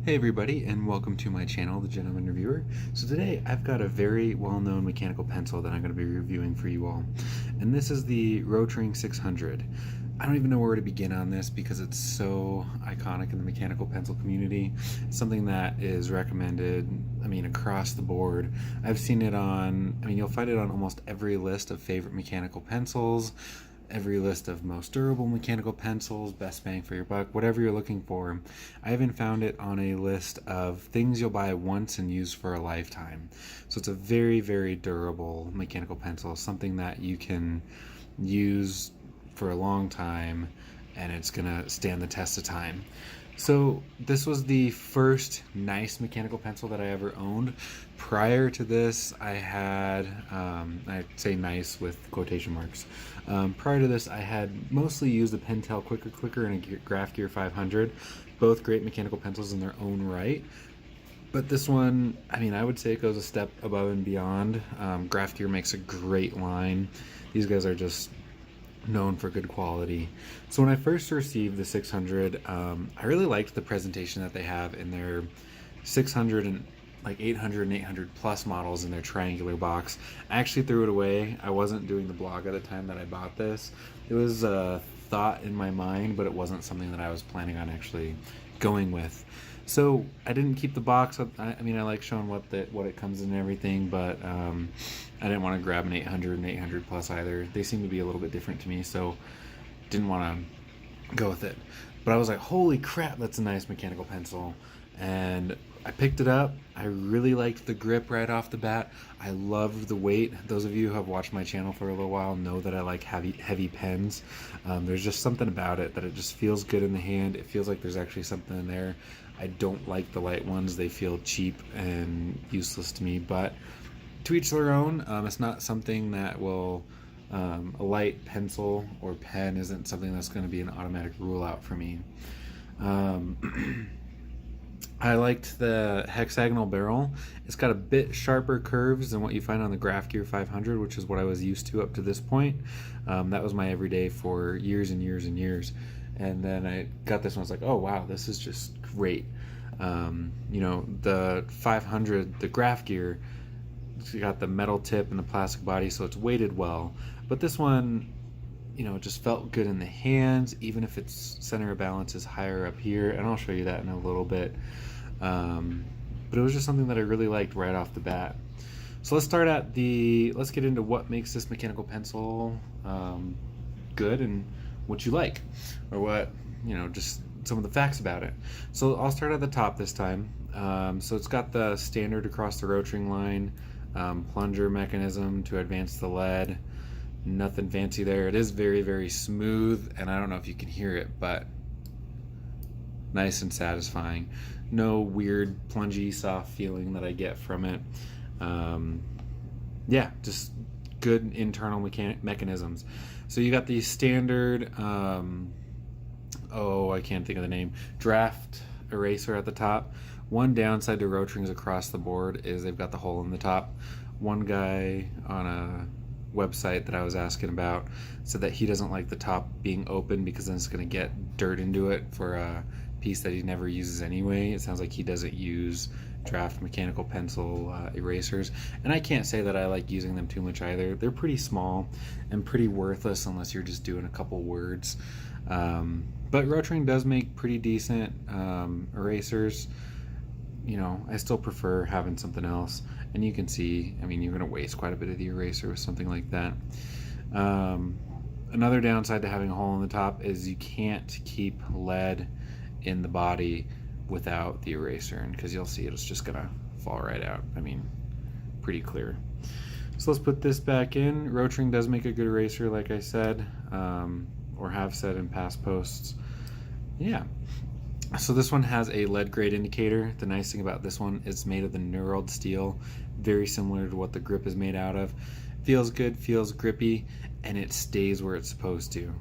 Hey everybody, and welcome to my channel, The Gentleman Reviewer. So today I've got a very well-known mechanical pencil that I'm going to be reviewing for you all. And this is the Rotring 600. I don't even know where to begin on this because it's so iconic in the mechanical pencil community. It's something that is recommended, across the board. I've seen it on, you'll find it on almost every list of favorite mechanical pencils, every list of most durable mechanical pencils, best bang for your buck, whatever you're looking for. I even found it on a list of things you'll buy once and use for a lifetime. So it's a very, very durable mechanical pencil, something that you can use for a long time and it's gonna stand the test of time. So this was the first nice mechanical pencil that I ever owned. Prior to this, I had, I say nice with quotation marks. Prior to this, I had mostly used a Pentel Quicker Clicker and a Graph Gear 500, both great mechanical pencils in their own right. But this one, I would say it goes a step above and beyond. Graph Gear makes a great line. These guys are just known for good quality. So when I first received the 600, I really liked the presentation that they have in their 600 and like 800 and 800 plus models in their triangular box. I actually threw it away. I wasn't doing the blog at the time that I bought this. It was a thought in my mind, but it wasn't something that I was planning on actually going with. So I didn't keep the box. I like showing what it comes in and everything, but I didn't want to grab an 800 and 800 plus either. They seem to be a little bit different to me, so didn't want to go with it. But I was like, holy crap, that's a nice mechanical pencil. And I picked it up. I really liked the grip right off the bat. I loved the weight. Those of you who have watched my channel for a little while know that I like heavy pens. There's just something about it that it just feels good in the hand. It feels like there's actually something in there. I don't like the light ones. They feel cheap and useless to me, but to each their own. It's not something that will, a light pencil or pen isn't something that's going to be an automatic rule out for me. I liked the Hexagonal Barrel. It's got a bit sharper curves than what you find on the Graph Gear 500, which is what I was used to up to this point. That was my everyday for years and years and years. And then I got this one, I was like, oh wow, this is just great. The 500, the Graph Gear, it's got the metal tip and the plastic body, so it's weighted well. But this one, it just felt good in the hands, even if its center of balance is higher up here, and I'll show you that in a little bit. But it was just something that I really liked right off the bat. So let's get into what makes this mechanical pencil good and what you like, or what, just some of the facts about it. So I'll start at the top this time. So it's got the standard across the Rotring line, plunger mechanism to advance the lead. Nothing fancy there. It is very, very smooth, and I don't know if you can hear it, but nice and satisfying. No weird plungy soft feeling that I get from it. Just good internal mechanisms. So you got the standard I can't think of the name, draft eraser at the top. One downside to Rotrings across the board is they've got the hole in the top. One guy on a website that I was asking about said that he doesn't like the top being open because then it's going to get dirt into it for a piece that he never uses anyway. It sounds like he doesn't use draft mechanical pencil erasers, and I can't say that I like using them too much either. They're pretty small and pretty worthless unless you're just doing a couple words. But Rotring does make pretty decent erasers. I still prefer having something else, and you can see, you're going to waste quite a bit of the eraser with something like that. Another downside to having a hole in the top is you can't keep lead in the body without the eraser, and because you'll see it's just going to fall right out. Pretty clear. So let's put this back in. Rotring does make a good eraser, like I said, or have said in past posts. Yeah. So this one has a lead grade indicator. The nice thing about this one is it's made of the knurled steel, very similar to what the grip is made out of. Feels good, feels grippy, and it stays where it's supposed to.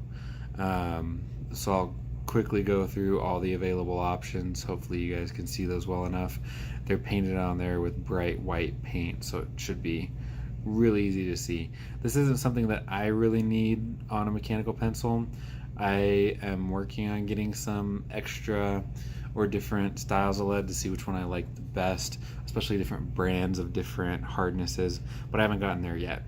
So I'll quickly go through all the available options. Hopefully you guys can see those well enough. They're painted on there with bright white paint, so it should be really easy to see. This isn't something that I really need on a mechanical pencil. I am working on getting some extra or different styles of lead to see which one I like the best, especially different brands of different hardnesses, but I haven't gotten there yet.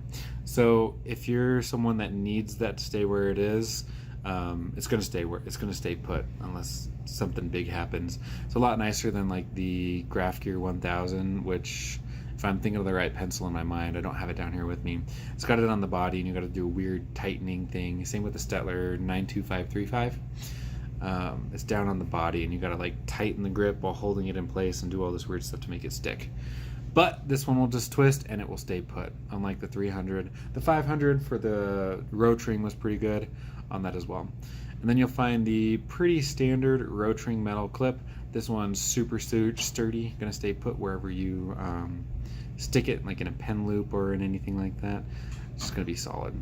So if you're someone that needs that to stay where it is, it's going to stay put unless something big happens. It's a lot nicer than like the Graph Gear 1000, which, if I'm thinking of the right pencil in my mind, I don't have it down here with me. It's got it on the body, and you got to do a weird tightening thing. Same with the Stettler 92535. It's down on the body, and you got to like tighten the grip while holding it in place and do all this weird stuff to make it stick. But this one will just twist and it will stay put, unlike the 300. The 500 for the Rotring was pretty good on that as well. And then you'll find the pretty standard Rotring metal clip. This one's super sturdy, gonna stay put wherever you stick it, like in a pen loop or in anything like that. It's just gonna be solid.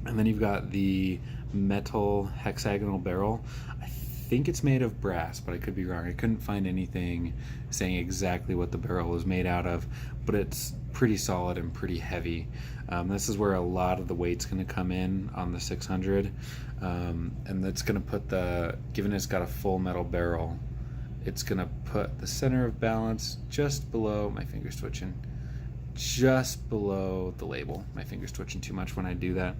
And then you've got the metal hexagonal barrel. I think it's made of brass, but I could be wrong. I couldn't find anything saying exactly what the barrel was made out of, but it's pretty solid and pretty heavy. This is where a lot of the weight's going to come in on the 600, and that's going to put given it's got a full metal barrel, it's going to put the center of balance just below, my finger's twitching, just below the label. My finger's twitching too much when I do that.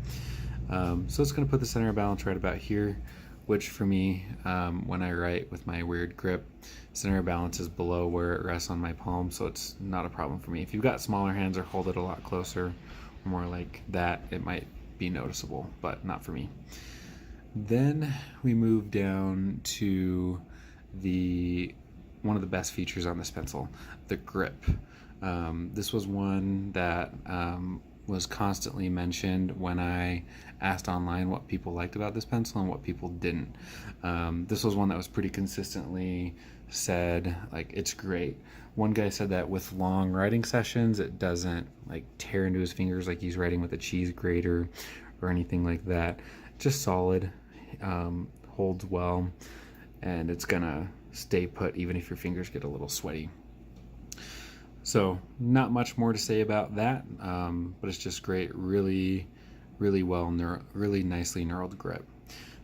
So it's going to put the center of balance right about here, which for me, when I write with my weird grip, center of balance is below where it rests on my palm, so it's not a problem for me. If you've got smaller hands or hold it a lot closer, or more like that, it might be noticeable, but not for me. Then we move down to one of the best features on this pencil, the grip. This was one that was constantly mentioned when I asked online what people liked about this pencil and what people didn't. This was one that was pretty consistently said, like, it's great. One guy said that with long writing sessions, it doesn't like tear into his fingers like he's writing with a cheese grater or anything like that. Just solid, holds well, and it's gonna stay put even if your fingers get a little sweaty. So not much more to say about that, but it's just great, really really nicely knurled grip.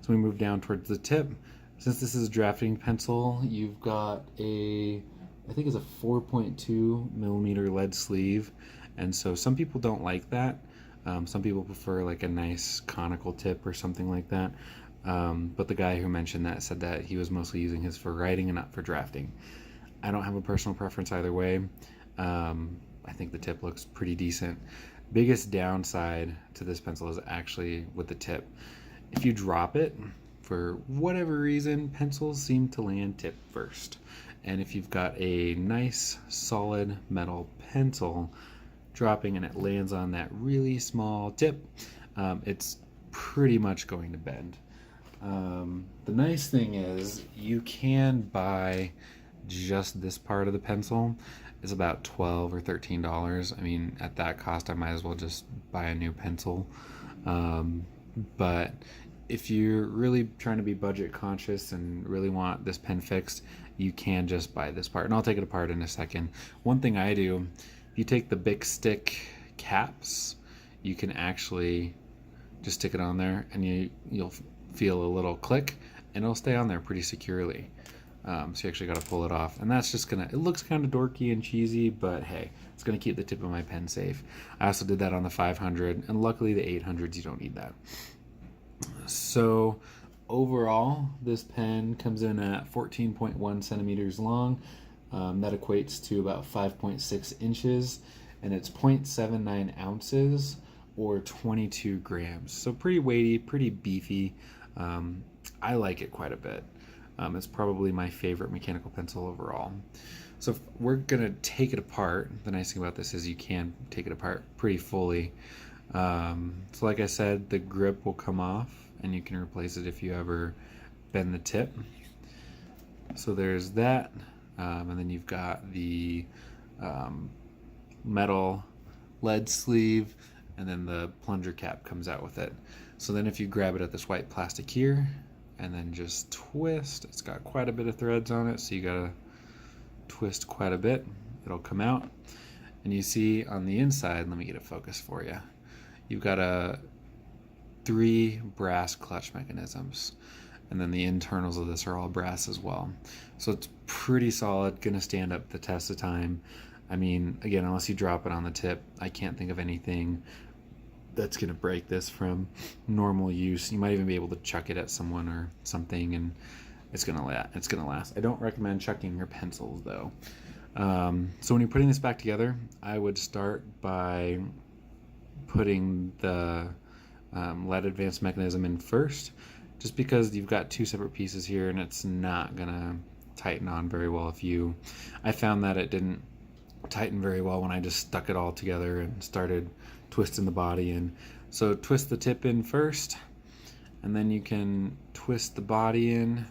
So we move down towards the tip. Since this is a drafting pencil, you've got I think it's a 4.2 millimeter lead sleeve, and so some people don't like that. Some people prefer like a nice conical tip or something like that. But the guy who mentioned that said that he was mostly using his for writing and not for drafting. I don't have a personal preference either way. I think the tip looks pretty decent. Biggest downside to this pencil is actually with the tip. If you drop it, for whatever reason, pencils seem to land tip first. And if you've got a nice solid metal pencil, dropping and it lands on that really small tip, it's pretty much going to bend. The nice thing is you can buy just this part of the pencil. Is about $12 or $13. I mean, at that cost, I might as well just buy a new pencil. But if you're really trying to be budget conscious and really want this pen fixed, you can just buy this part. And I'll take it apart in a second. One thing I do, if you take the Bic stick caps, you can actually just stick it on there and you'll feel a little click and it'll stay on there pretty securely. So you actually got to pull it off, and that's just it looks kind of dorky and cheesy, but hey, it's gonna keep the tip of my pen safe. I also did that on the 500, and luckily the 800s you don't need that. So overall, this pen comes in at 14.1 centimeters long. That equates to about 5.6 inches, and it's 0.79 ounces or 22 grams. So pretty weighty, pretty beefy. I like it quite a bit. It's probably my favorite mechanical pencil overall. So if we're gonna take it apart, the nice thing about this is you can take it apart pretty fully. So like I said, the grip will come off and you can replace it if you ever bend the tip. So there's that, and then you've got the metal lead sleeve, and then the plunger cap comes out with it. So then if you grab it at this white plastic here and then just twist, it's got quite a bit of threads on it, so you gotta twist quite a bit, it'll come out. And you see on the inside, let me get a focus for you, you've got 3 brass clutch mechanisms. and then the internals of this are all brass as well. So it's pretty solid, gonna stand up the test of time. I mean, again, unless you drop it on the tip, I can't think of anything that's gonna break this from normal use. You might even be able to chuck it at someone or something, and it's gonna last. I don't recommend chucking your pencils though. So when you're putting this back together, I would start by putting the lead advanced mechanism in first, just because you've got two separate pieces here and it's not gonna tighten on very well. I found that it didn't tighten very well when I just stuck it all together and started twisting the body in. So twist the tip in first, and then you can twist the body in,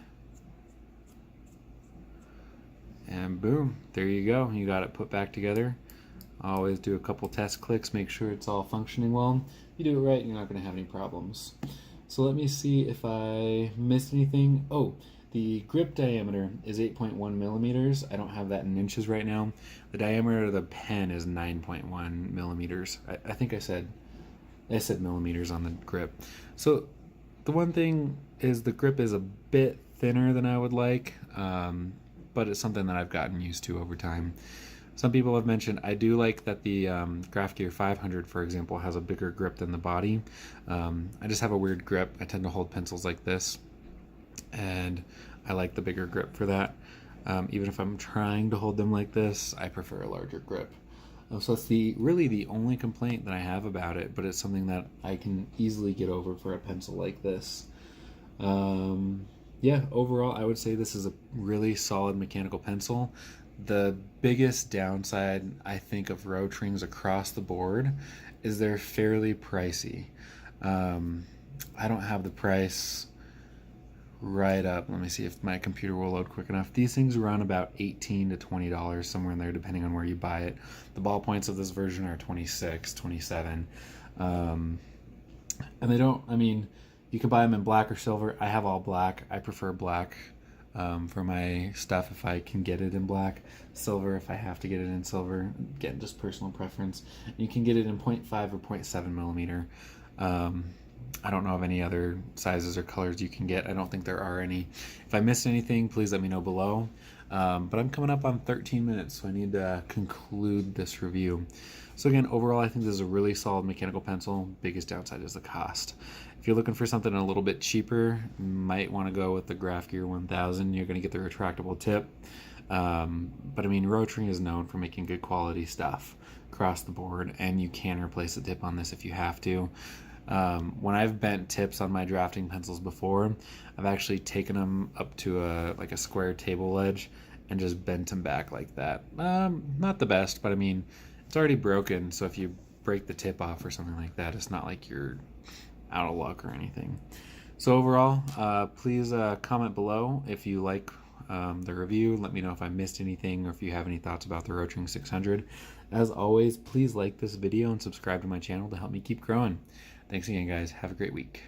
and boom, there you go. You got it put back together. Always do a couple test clicks, make sure it's all functioning well. If you do it right, you're not going to have any problems. So let me see if I missed anything. Oh, the grip diameter is 8.1 millimeters. I don't have that in inches right now. The diameter of the pen is 9.1 millimeters. I think I said millimeters on the grip. So the one thing is the grip is a bit thinner than I would like, but it's something that I've gotten used to over time. Some people have mentioned, I do like that the Graph Gear 500, for example, has a bigger grip than the body. I just have a weird grip. I tend to hold pencils like this, and I like the bigger grip for that. Even if I'm trying to hold them like this, I prefer a larger grip. So that's really the only complaint that I have about it, but it's something that I can easily get over for a pencil like this. Yeah, overall, I would say this is a really solid mechanical pencil. The biggest downside, I think, of Rotrings across the board is they're fairly pricey. I don't have the price right up. Let me see if my computer will load quick enough. These things run about $18 to $20, somewhere in there, depending on where you buy it. The ballpoints of this version are $26, $27. And they don't, I mean, you can buy them in black or silver. I have all black. I prefer black for my stuff if I can get it in black. Silver if I have to get it in silver. Again, just personal preference. You can get it in 0.5 or 0.7 millimeter. I don't know of any other sizes or colors you can get. I don't think there are any. If I missed anything, please let me know below. But I'm coming up on 13 minutes, so I need to conclude this review. So again, overall, I think this is a really solid mechanical pencil. Biggest downside is the cost. If you're looking for something a little bit cheaper, you might want to go with the Graph Gear 1000. You're going to get the retractable tip. But I mean, Rotring is known for making good quality stuff across the board, and you can replace the tip on this if you have to. When I've bent tips on my drafting pencils before, I've actually taken them up to a square table edge and just bent them back like that. Not the best, but I mean, it's already broken, so if you break the tip off or something like that, it's not like you're out of luck or anything. So overall, please comment below if you like the review. Let me know if I missed anything or if you have any thoughts about the Rotring 600. As always, please like this video and subscribe to my channel to help me keep growing. Thanks again, guys. Have a great week.